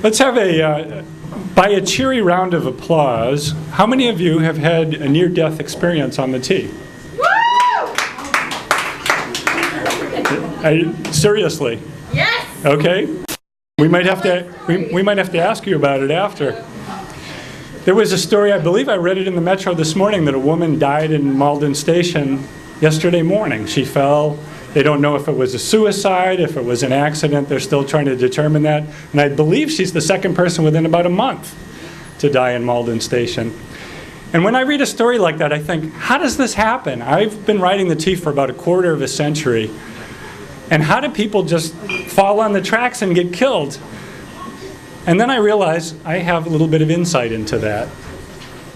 Let's have by a cheery round of applause, how many of you have had a near-death experience on the T? Seriously? Yes. Okay. We might have to ask you about it after. There was a story, I believe I read it in the Metro this morning, that a woman died in Malden Station yesterday morning. She fell. They don't know if it was a suicide, if it was an accident. They're still trying to determine that. And I believe she's the second person within about a month to die in Malden Station. And when I read a story like that, I think, how does this happen? I've been riding the T for about a quarter of a century. And how do people just fall on the tracks and get killed? And then I realized I have a little bit of insight into that.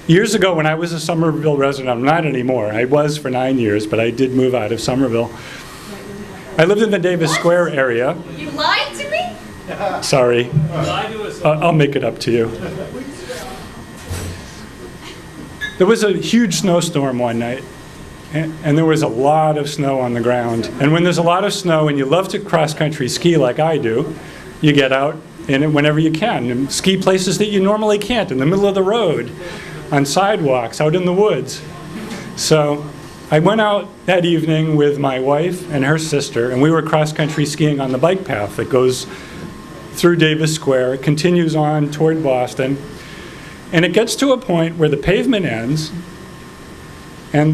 Years ago, when I was a Somerville resident, I'm not anymore. I was for 9 years, but I did move out of Somerville. I lived in the Davis Square area. You lied to me? Sorry. I'll make it up to you. There was a huge snowstorm one night, and there was a lot of snow on the ground. And when there's a lot of snow and you love to cross-country ski like I do, you get out in it whenever you can, and ski places that you normally can't, in the middle of the road, on sidewalks, out in the woods. So I went out that evening with my wife and her sister, and we were cross-country skiing on the bike path that goes through Davis Square. It continues on toward Boston, and it gets to a point where the pavement ends, and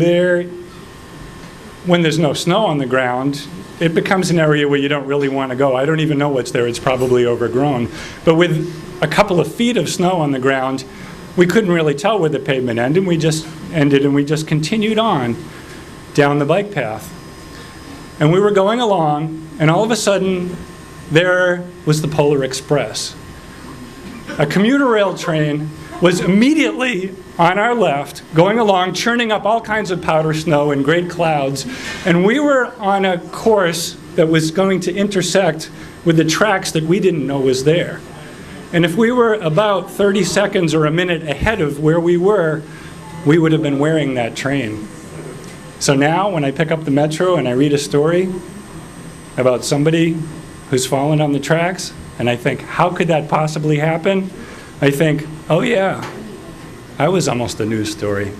when there's no snow on the ground, it becomes an area where you don't really want to go. I don't even know what's there. It's probably overgrown. But with a couple of feet of snow on the ground, we couldn't really tell where the pavement ended, and we just continued on down the bike path. And we were going along, and all of a sudden, there was the Polar Express. A commuter rail train was immediately on our left, going along, churning up all kinds of powder snow and great clouds. And we were on a course that was going to intersect with the tracks that we didn't know was there. And if we were about 30 seconds or a minute ahead of where we were, we would have been wearing that train. So now, when I pick up the Metro and I read a story about somebody who's fallen on the tracks, and I think, how could that possibly happen? I think, oh yeah, I was almost a news story.